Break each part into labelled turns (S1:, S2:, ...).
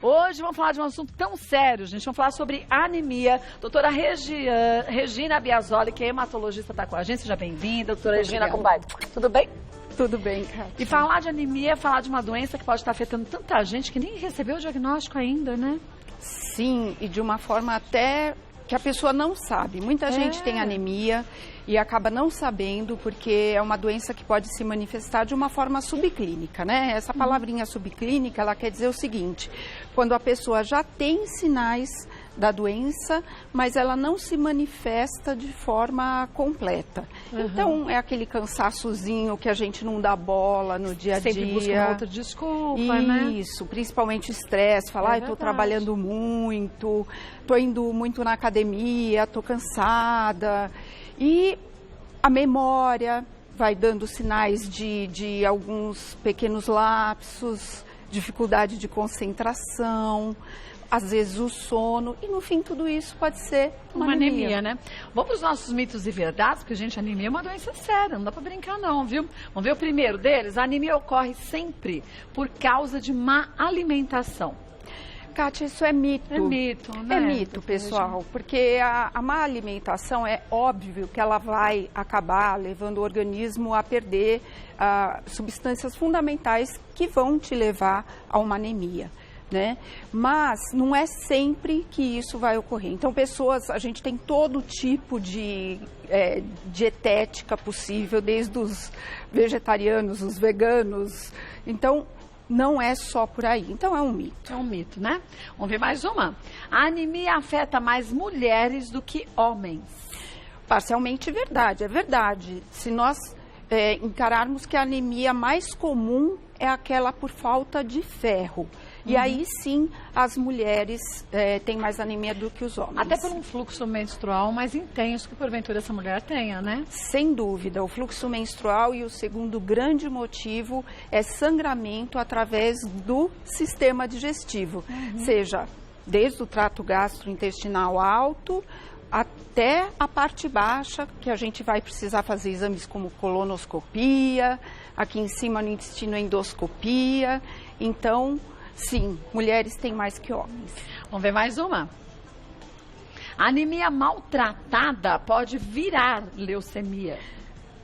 S1: Hoje vamos falar de um assunto tão sério, gente. Vamos falar sobre anemia. Doutora Regina Biasoli, que é hematologista, está com a gente. Seja bem-vinda, doutora Regina.
S2: Como vai? Tudo bem?
S1: Tudo bem, Kátia. E falar de anemia é falar de uma doença que pode estar afetando tanta gente que nem recebeu o diagnóstico ainda, né?
S2: Sim, e de uma forma até que a pessoa não sabe. Muita gente tem anemia e acaba não sabendo porque é uma doença que pode se manifestar de uma forma subclínica, né? Essa palavrinha subclínica, ela quer dizer o seguinte: quando a pessoa já tem sinais da doença, mas ela não se manifesta de forma completa. Então, é aquele cansaçozinho que a gente não dá bola no dia a dia.
S1: Sempre busca uma outra desculpa, né?
S2: Isso, principalmente o estresse. Falar, estou trabalhando muito, estou indo muito na academia, estou cansada. E a memória vai dando sinais de alguns pequenos lapsos, dificuldade de concentração, às vezes o sono, e no fim tudo isso pode ser uma anemia,
S1: né? Vamos para os nossos mitos e verdades, porque, gente, a anemia é uma doença séria, não dá para brincar não, viu? Vamos ver o primeiro deles. A anemia ocorre sempre por causa de má alimentação.
S2: Kátia, isso é mito.
S1: É mito, né?
S2: É mito, pessoal, porque a má alimentação é óbvio que ela vai acabar levando o organismo a perder substâncias fundamentais que vão te levar a uma anemia, né? Mas não é sempre que isso vai ocorrer. Então, a gente tem todo tipo de dietética possível, desde os vegetarianos, os veganos. Então, não é só por aí. Então, é um mito.
S1: É um mito, né? Vamos ver mais uma. A anemia afeta mais mulheres do que homens.
S2: Parcialmente verdade, é verdade. Se nós encararmos que a anemia mais comum é aquela por falta de ferro. E aí sim, as mulheres têm mais anemia do que os homens.
S1: Até por um fluxo menstrual mais intenso que porventura essa mulher tenha, né?
S2: Sem dúvida, o fluxo menstrual, e o segundo grande motivo é sangramento através do sistema digestivo. Seja desde o trato gastrointestinal alto até a parte baixa, que a gente vai precisar fazer exames como colonoscopia, aqui em cima no intestino endoscopia. Então, sim, mulheres têm mais que homens.
S1: Vamos ver mais uma. A anemia maltratada pode virar leucemia.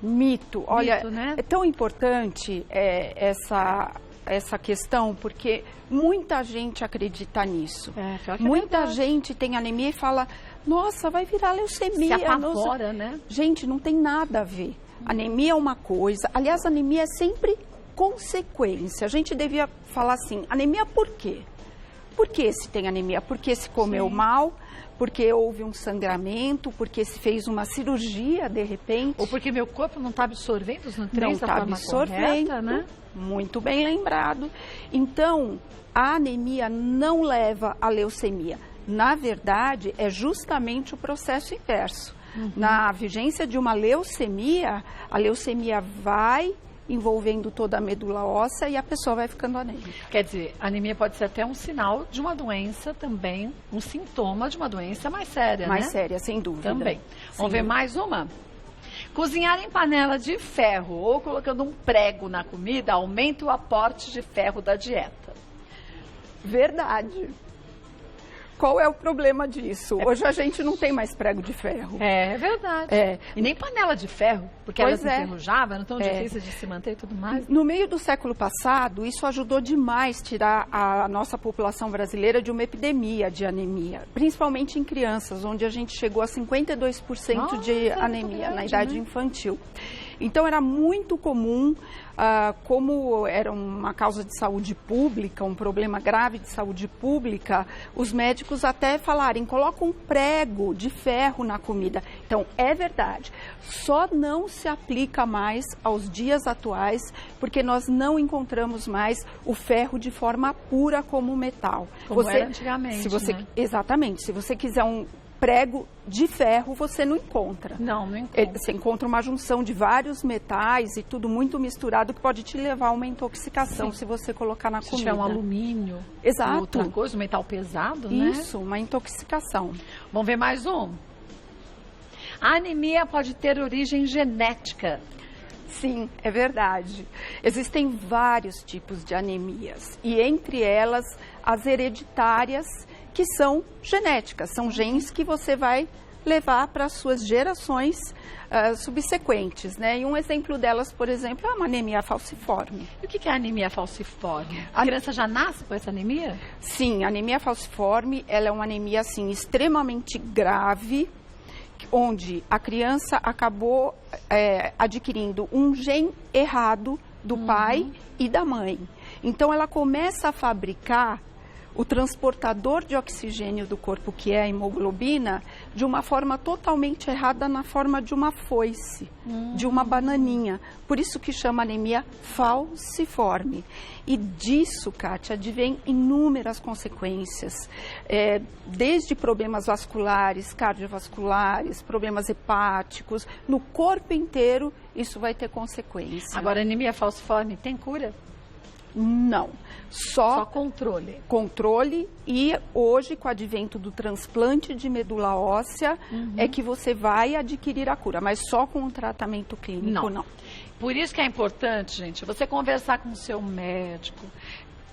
S2: Mito. Olha,
S1: Mito, né?
S2: É tão importante essa questão, porque muita gente acredita nisso. Muita gente tem anemia e fala, nossa, vai virar leucemia.
S1: Se apavora, né?
S2: Gente, não tem nada a ver. Anemia é uma coisa. Aliás, anemia é sempre consequência. A gente devia falar assim, anemia por quê? Por que se tem anemia? Porque se comeu mal, porque houve um sangramento, porque se fez uma cirurgia de repente.
S1: Ou porque meu corpo não está absorvendo os nutrientes da forma correta, né?
S2: Muito bem lembrado. Então, a anemia não leva à leucemia. Na verdade, é justamente o processo inverso. Na vigência de uma leucemia, a leucemia vai envolvendo toda a medula óssea e a pessoa vai ficando anêmica.
S1: Quer dizer, a anemia pode ser até um sinal de uma doença também, um sintoma de uma doença mais séria,
S2: mais séria, sem dúvida.
S1: Também. Vamos ver mais uma? Cozinhar em panela de ferro ou colocando um prego na comida aumenta o aporte de ferro da dieta.
S2: Verdade. Qual é o problema disso? Hoje a gente não tem mais prego de ferro.
S1: É verdade. E nem panela de ferro, porque elas enferrujavam, eram tão difíceis de se manter e tudo mais.
S2: No meio do século passado, isso ajudou demais a tirar a nossa população brasileira de uma epidemia de anemia, principalmente em crianças, onde a gente chegou a 52% de anemia na idade infantil. Então, era muito comum, como era uma causa de saúde pública, um problema grave de saúde pública, os médicos até falarem, coloca um prego de ferro na comida. Então, é verdade, só não se aplica mais aos dias atuais, porque nós não encontramos mais o ferro de forma pura como metal.
S1: Como era antigamente, né?
S2: Exatamente, se você quiser um prego de ferro, você não encontra.
S1: Não encontra.
S2: Você encontra uma junção de vários metais e tudo muito misturado que pode te levar a uma intoxicação se você colocar na comida.
S1: Se tiver um alumínio,
S2: exato,
S1: outra coisa, um metal pesado, né?
S2: Isso, uma intoxicação.
S1: Vamos ver mais um? A anemia pode ter origem genética.
S2: Sim, é verdade. Existem vários tipos de anemias e entre elas as hereditárias, que são genéticas, são genes que você vai levar para as suas gerações subsequentes, né? E um exemplo delas, por exemplo, é uma anemia falciforme.
S1: E o que é a anemia falciforme? A criança já nasce com essa anemia?
S2: Sim, a anemia falciforme, ela é uma anemia assim extremamente grave, onde a criança acabou adquirindo um gene errado do pai e da mãe. Então, ela começa a fabricar o transportador de oxigênio do corpo, que é a hemoglobina, de uma forma totalmente errada, na forma de uma foice, de uma bananinha. Por isso que chama anemia falciforme. E disso, Kátia, advém inúmeras consequências, desde problemas vasculares, cardiovasculares, problemas hepáticos, no corpo inteiro isso vai ter consequência.
S1: Agora, a anemia falciforme tem cura?
S2: Não, só
S1: controle.
S2: Controle, e hoje, com o advento do transplante de medula óssea, é que você vai adquirir a cura, mas só com o tratamento clínico não.
S1: Por isso que é importante, gente, você conversar com o seu médico.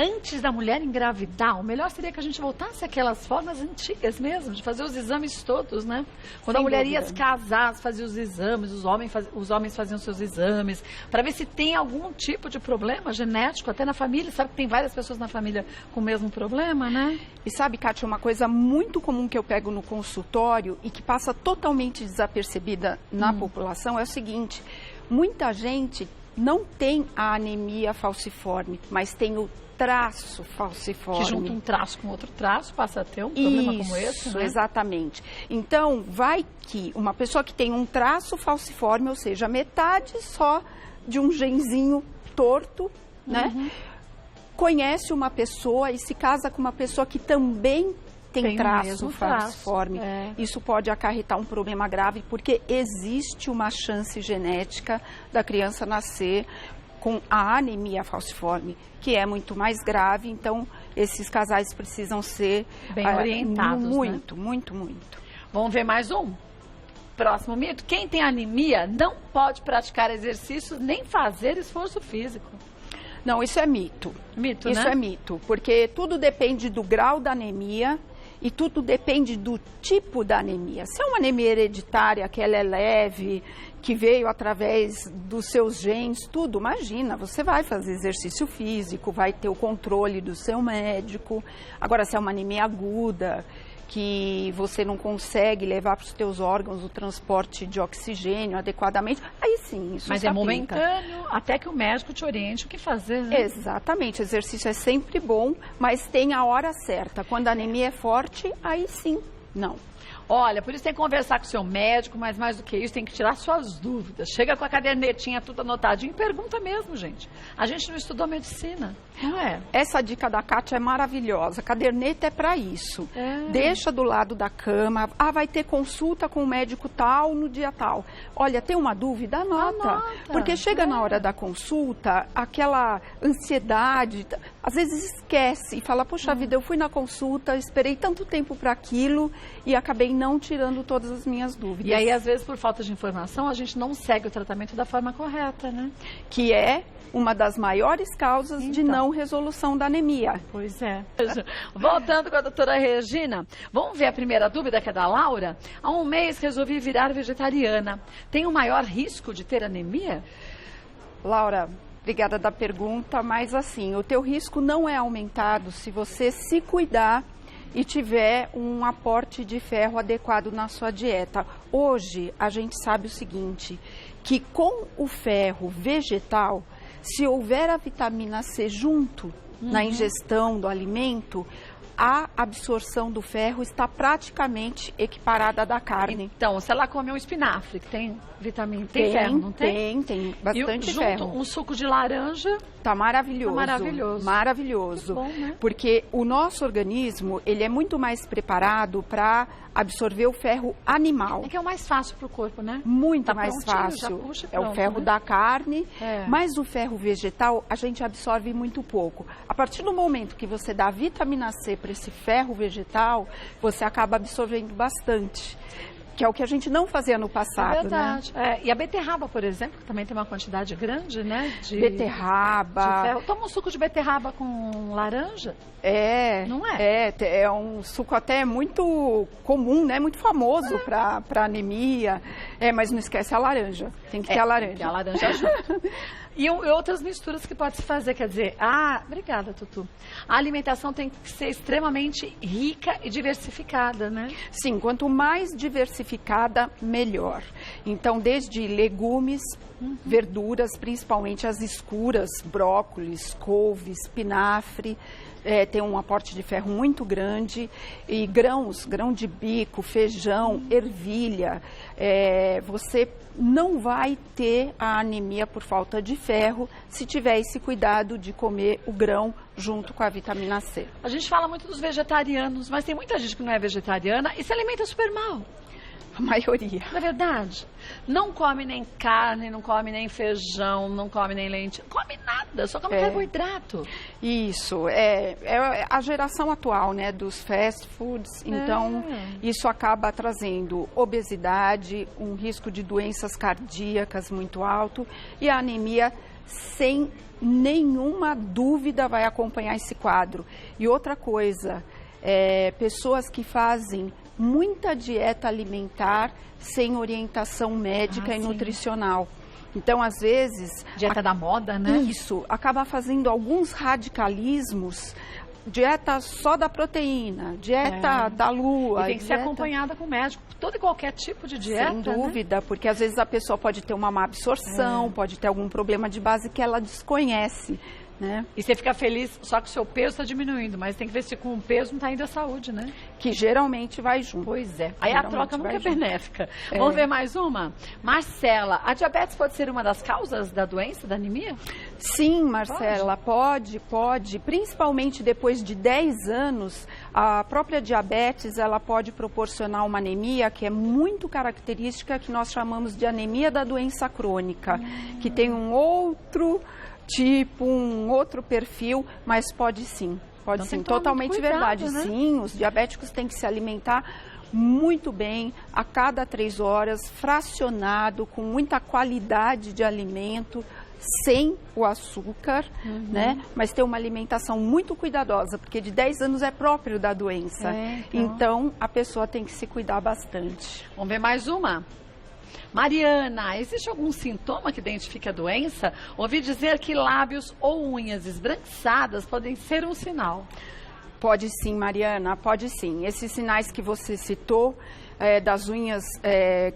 S1: Antes da mulher engravidar, o melhor seria que a gente voltasse àquelas formas antigas mesmo, de fazer os exames todos, né? Quando a mulher ia se casar, fazia os exames, os homens faziam seus exames, para ver se tem algum tipo de problema genético, até na família. Sabe que tem várias pessoas na família com o mesmo problema, né?
S2: E sabe, Kátia, uma coisa muito comum que eu pego no consultório e que passa totalmente desapercebida na população é o seguinte: muita gente não tem a anemia falciforme, mas tem o traço falciforme.
S1: Que junta um traço com outro traço, passa a ter um problema como esse, né?
S2: Exatamente. Então, vai que uma pessoa que tem um traço falciforme, ou seja, metade só de um genzinho torto, né? Conhece uma pessoa e se casa com uma pessoa que também tem traço falciforme. Isso pode acarretar um problema grave, porque existe uma chance genética da criança nascer com a anemia falciforme, que é muito mais grave. Então, esses casais precisam ser
S1: bem orientados,
S2: muito,
S1: né?
S2: muito.
S1: Vamos ver mais um? Próximo mito: quem tem anemia não pode praticar exercícios nem fazer esforço físico.
S2: Não, isso é mito.
S1: Mito,
S2: isso
S1: né?
S2: É mito, porque tudo depende do grau da anemia e tudo depende do tipo da anemia. Se é uma anemia hereditária, que ela é leve, que veio através dos seus genes, tudo, imagina, você vai fazer exercício físico, vai ter o controle do seu médico. Agora, se é uma anemia aguda, que você não consegue levar para os teus órgãos o transporte de oxigênio adequadamente, aí sim, isso
S1: Mas
S2: se
S1: é
S2: aplica.
S1: momentâneo, até que o médico te oriente o que fazer, né?
S2: Exatamente, o exercício é sempre bom, mas tem a hora certa. Quando a anemia é forte, aí sim, não.
S1: Olha, por isso tem que conversar com o seu médico, mas mais do que isso, tem que tirar suas dúvidas. Chega com a cadernetinha tudo anotadinho e pergunta mesmo, gente. A gente não estudou medicina, não é?
S2: Essa dica da Kátia é maravilhosa. Caderneta é para isso. Deixa do lado da cama. Ah, vai ter consulta com o médico tal no dia tal. Olha, tem uma dúvida? Anota. Porque chega na hora da consulta, aquela ansiedade, às vezes esquece e fala: poxa vida, eu fui na consulta, esperei tanto tempo para aquilo e acabei não tirando todas as minhas dúvidas.
S1: E aí, às vezes, por falta de informação, a gente não segue o tratamento da forma correta, né?
S2: Que é uma das maiores causas de não resolução da anemia.
S1: Pois é. Voltando com a doutora Regina, vamos ver a primeira dúvida, que é da Laura. Há um mês resolvi virar vegetariana. Tem o maior risco de ter anemia?
S2: Laura, obrigada da pergunta, mas assim, o teu risco não é aumentado se você se cuidar e tiver um aporte de ferro adequado na sua dieta. Hoje, a gente sabe o seguinte, que com o ferro vegetal, se houver a vitamina C junto na ingestão do alimento, a absorção do ferro está praticamente equiparada à da carne.
S1: Então, se ela come um espinafre, que tem vitamina, tem ferro, não tem?
S2: Tem bastante ferro.
S1: Um suco de laranja.
S2: Tá maravilhoso.
S1: Tá maravilhoso.
S2: Maravilhoso.
S1: Bom, né?
S2: Porque o nosso organismo, ele é muito mais preparado para absorver o ferro animal.
S1: É que é o mais fácil para o corpo, né?
S2: Muito mais fácil.
S1: Já puxa e
S2: é
S1: pronto,
S2: o ferro
S1: né?
S2: da carne, mas o ferro vegetal a gente absorve muito pouco. A partir do momento que você dá vitamina C para esse ferro vegetal, você acaba absorvendo bastante. que é o que a gente não fazia no passado,
S1: É verdade. Né? E a beterraba, por exemplo, que também tem uma quantidade grande, né? De
S2: beterraba.
S1: Toma um suco de beterraba com laranja?
S2: Não é? É um suco até muito comum, né? Muito famoso para anemia. Mas não esquece a laranja. Tem que ter a laranja.
S1: Porque a laranja ajuda. E outras misturas que pode se fazer, quer dizer, obrigada, Tutu. A alimentação tem que ser extremamente rica e diversificada, né?
S2: Sim, quanto mais diversificada, melhor. Então, desde legumes, verduras, principalmente as escuras, brócolis, couve, espinafre, tem um aporte de ferro muito grande, e grão de bico, feijão, ervilha, você não vai ter a anemia por falta de ferro se tiver esse cuidado de comer o grão junto com a vitamina C.
S1: A gente fala muito dos vegetarianos, mas tem muita gente que não é vegetariana e se alimenta super mal.
S2: A maioria.
S1: Não é verdade? Não come nem carne, não come nem feijão, não come nem leite, não come nada, só come carboidrato.
S2: Isso, é a geração atual, né, dos fast foods, então isso acaba trazendo obesidade, um risco de doenças cardíacas muito alto e a anemia sem nenhuma dúvida vai acompanhar esse quadro. E outra coisa, pessoas que fazem muita dieta alimentar sem orientação médica e nutricional. Então, às vezes...
S1: Dieta da moda, né?
S2: Isso, acaba fazendo alguns radicalismos, dieta só da proteína, dieta da lua.
S1: E tem que ser acompanhada com o médico, todo e qualquer tipo de dieta.
S2: Sem dúvida, né? Porque às vezes a pessoa pode ter uma má absorção, pode ter algum problema de base que ela desconhece. Né? E
S1: você fica feliz só que o seu peso está diminuindo, mas tem que ver se com o peso não está indo a saúde, né?
S2: Que geralmente vai junto.
S1: Pois é. Aí a troca nunca é benéfica. Vamos ver mais uma? Marcela, a diabetes pode ser uma das causas da doença, da anemia?
S2: Sim, Marcela, pode. Principalmente depois de 10 anos, a própria diabetes, ela pode proporcionar uma anemia que é muito característica, que nós chamamos de anemia da doença crônica, que tem um outro tipo, um outro perfil, mas pode sim, totalmente cuidado, verdade. Né? Sim, os diabéticos têm que se alimentar muito bem, a cada 3 horas, fracionado, com muita qualidade de alimento, sem o açúcar, né? Mas ter uma alimentação muito cuidadosa, porque de 10 anos é próprio da doença. Então, a pessoa tem que se cuidar bastante.
S1: Vamos ver mais uma? Mariana, existe algum sintoma que identifique a doença? Ouvi dizer que lábios ou unhas esbranquiçadas podem ser um sinal.
S2: Pode sim, Mariana, pode sim. Esses sinais que você citou, das unhas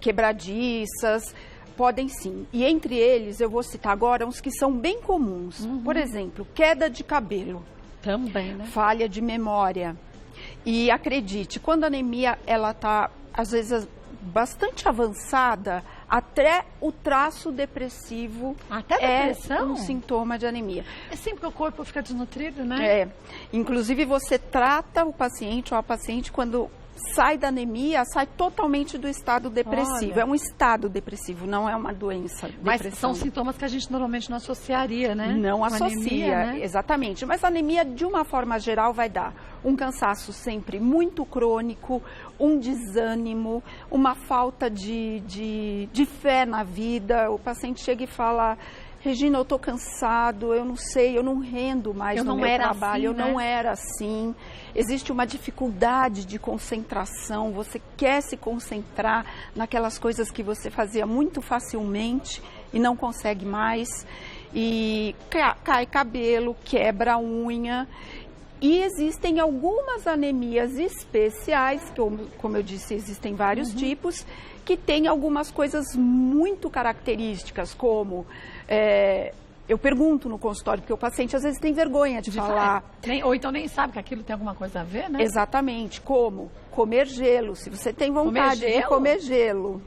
S2: quebradiças, podem sim. E entre eles, eu vou citar agora uns que são bem comuns. Por exemplo, queda de cabelo.
S1: Também, né?
S2: Falha de memória. E acredite, quando a anemia, ela está, às vezes, bastante avançada, até o traço depressivo é um sintoma de anemia.
S1: É sempre que o corpo fica desnutrido, né?
S2: Inclusive, você trata o paciente ou a paciente quando sai da anemia, sai totalmente do estado depressivo. É um estado depressivo, não é uma doença.
S1: Mas são sintomas que a gente normalmente não associaria, né?
S2: Não associa, anemia, né? Exatamente. Mas a anemia, de uma forma geral, vai dar um cansaço sempre muito crônico, um desânimo, uma falta de fé na vida. O paciente chega e fala: Regina, eu estou cansado, eu não sei, eu não rendo mais no meu trabalho, eu não era assim. Existe uma dificuldade de concentração, você quer se concentrar naquelas coisas que você fazia muito facilmente e não consegue mais. E cai cabelo, quebra a unha. E existem algumas anemias especiais, como eu disse, existem vários tipos, que têm algumas coisas muito características, como... eu pergunto no consultório, porque o paciente às vezes tem vergonha de falar.
S1: Ou então nem sabe que aquilo tem alguma coisa a ver, né?
S2: Exatamente, como comer gelo. Se você tem vontade de comer gelo,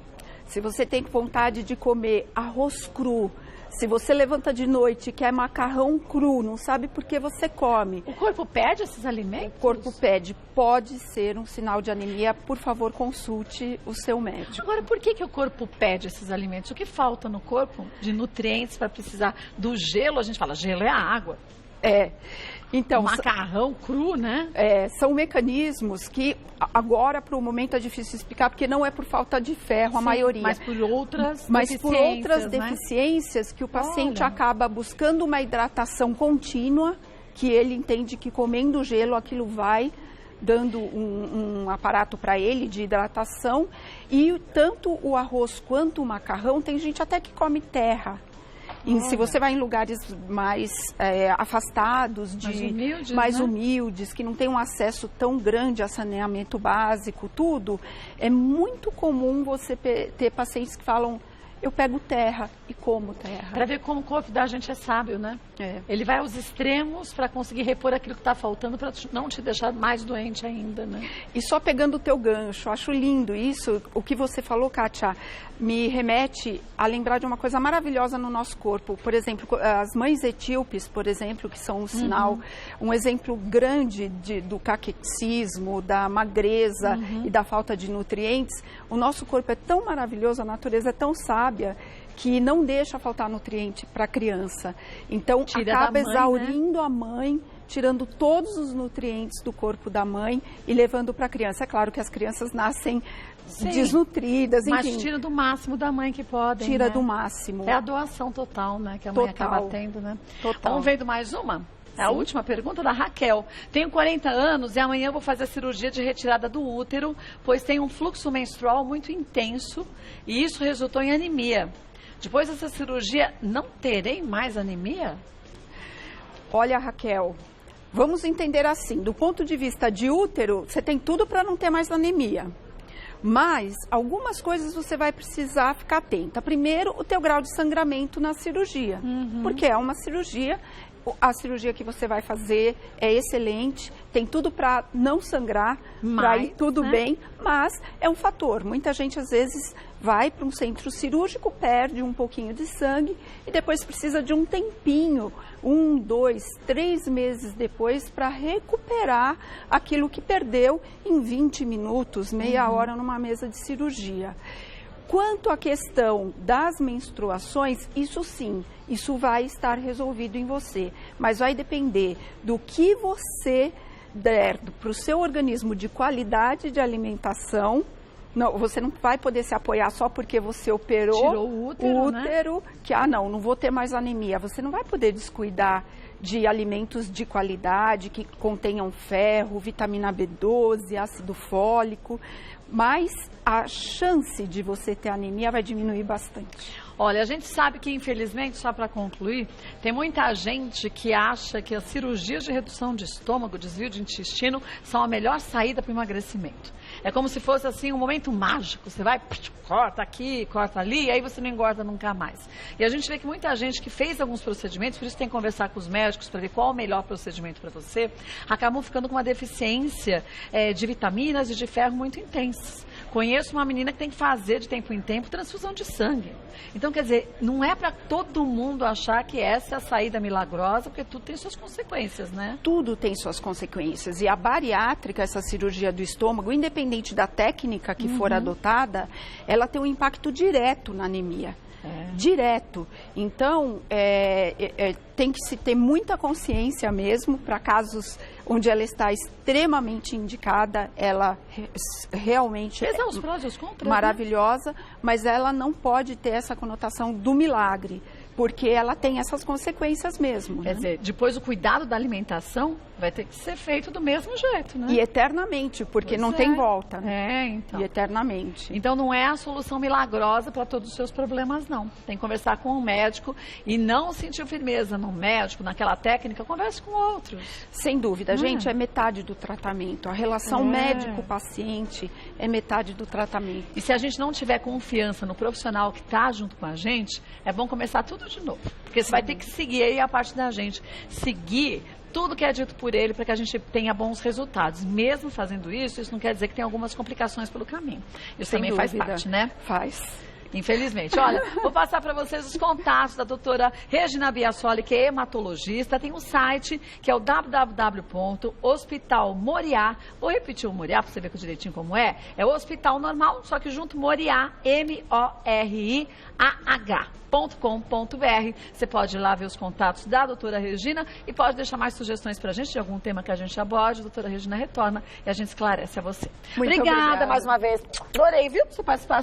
S2: se você tem vontade de comer arroz cru, se você levanta de noite e quer macarrão cru, não sabe por que você come.
S1: O corpo pede esses alimentos?
S2: O corpo pede. Pode ser um sinal de anemia. Por favor, consulte o seu médico.
S1: Agora, por que o corpo pede esses alimentos? O que falta no corpo de nutrientes para precisar do gelo? A gente fala, gelo é a água.
S2: Então,
S1: macarrão cru, né?
S2: São mecanismos que agora, para o momento, é difícil explicar, porque não é por falta de ferro, a maioria.
S1: Mas por outras
S2: deficiências que o paciente acaba buscando uma hidratação contínua, que ele entende que comendo gelo aquilo vai dando um aparato para ele de hidratação. E tanto o arroz quanto o macarrão, tem gente até que come terra. E se você vai em lugares mais afastados, mais humildes, que não tem um acesso tão grande a saneamento básico, tudo, é muito comum você ter pacientes que falam, eu pego terra e como terra.
S1: Para ver como o corpo da gente é sábio, né? Ele vai aos extremos para conseguir repor aquilo que está faltando, para não te deixar mais doente ainda, né?
S2: E só pegando o teu gancho, acho lindo isso, o que você falou, Kátia, me remete a lembrar de uma coisa maravilhosa no nosso corpo. Por exemplo, as mães etíopes, por exemplo, que são um sinal, um exemplo grande do caquexismo, da magreza e da falta de nutrientes. O nosso corpo é tão maravilhoso, a natureza é tão sábia, que não deixa faltar nutriente para a criança. Então, acaba exaurindo a mãe, tirando todos os nutrientes do corpo da mãe e levando para a criança. É claro que as crianças nascem desnutridas, enfim.
S1: Mas tira do máximo da mãe que podem,
S2: Tira do máximo.
S1: É a doação total, né, que a mãe acaba tendo, né?
S2: Total.
S1: Vamos vendo mais uma? É a última pergunta da Raquel. Tenho 40 anos e amanhã vou fazer a cirurgia de retirada do útero, pois tenho um fluxo menstrual muito intenso e isso resultou em anemia. Depois dessa cirurgia, não terei mais anemia?
S2: Olha, Raquel, vamos entender assim, do ponto de vista de útero, você tem tudo para não ter mais anemia. Mas algumas coisas você vai precisar ficar atenta. Primeiro, o teu grau de sangramento na cirurgia, porque é uma cirurgia. A cirurgia que você vai fazer é excelente, tem tudo para não sangrar, para ir tudo bem, mas é um fator. Muita gente, às vezes, vai para um centro cirúrgico, perde um pouquinho de sangue e depois precisa de um tempinho, 1, 2, 3 meses depois, para recuperar aquilo que perdeu em 20 minutos, meia hora numa mesa de cirurgia. Quanto à questão das menstruações, isso sim, isso vai estar resolvido em você, mas vai depender do que você der para o seu organismo de qualidade de alimentação. Não, você não vai poder se apoiar só porque você operou
S1: tirou o útero, né?
S2: Que não vou ter mais anemia. Você não vai poder descuidar de alimentos de qualidade que contenham ferro, vitamina B12, ácido fólico, mas a chance de você ter anemia vai diminuir bastante.
S1: Olha, a gente sabe que, infelizmente, só para concluir, tem muita gente que acha que as cirurgias de redução de estômago, desvio de intestino, são a melhor saída para o emagrecimento. É como se fosse assim um momento mágico. Você vai, corta aqui, corta ali, e aí você não engorda nunca mais. E a gente vê que muita gente que fez alguns procedimentos, por isso tem que conversar com os médicos para ver qual é o melhor procedimento para você, acabam ficando com uma deficiência de vitaminas e de ferro muito intensas. Conheço uma menina que tem que fazer de tempo em tempo transfusão de sangue. Então, quer dizer, não é para todo mundo achar que essa é a saída milagrosa, porque tudo tem suas consequências, né?
S2: Tudo tem suas consequências. E a bariátrica, essa cirurgia do estômago, independente da técnica que for adotada, ela tem um impacto direto na anemia. Direto. Então, tem que se ter muita consciência mesmo para casos onde ela está extremamente indicada, ela realmente
S1: é os prós e os contras,
S2: maravilhosa, né? Mas ela não pode ter essa conotação do milagre, porque ela tem essas consequências mesmo.
S1: Quer dizer, depois o cuidado da alimentação vai ter que ser feito do mesmo jeito, né?
S2: E eternamente, porque não tem volta.
S1: Então.
S2: E eternamente.
S1: Então não é a solução milagrosa para todos os seus problemas, não. Tem que conversar com um médico e não sentir firmeza no médico, naquela técnica, converse com outros.
S2: Sem dúvida, gente, é metade do tratamento. A relação médico-paciente é metade do tratamento.
S1: E se a gente não tiver confiança no profissional que está junto com a gente, é bom começar tudo de novo. Porque você vai ter que seguir aí a parte da gente. Seguir tudo que é dito por ele para que a gente tenha bons resultados. Mesmo fazendo isso, isso não quer dizer que tem algumas complicações pelo caminho. Isso também faz parte, né?
S2: Faz.
S1: Infelizmente. Olha, vou passar para vocês os contatos da doutora Regina Biasoli, que é hematologista. Tem um site que é o www.hospitalmoriá. Vou repetir o Moriá para você ver direitinho como é. É o hospital normal, só que junto Moriá, MORIAH.com.br. Você pode ir lá ver os contatos da doutora Regina e pode deixar mais sugestões para a gente de algum tema que a gente aborde. A doutora Regina retorna e a gente esclarece a você.
S2: Muito obrigada
S1: mais uma vez. Adorei, viu? Sua participação.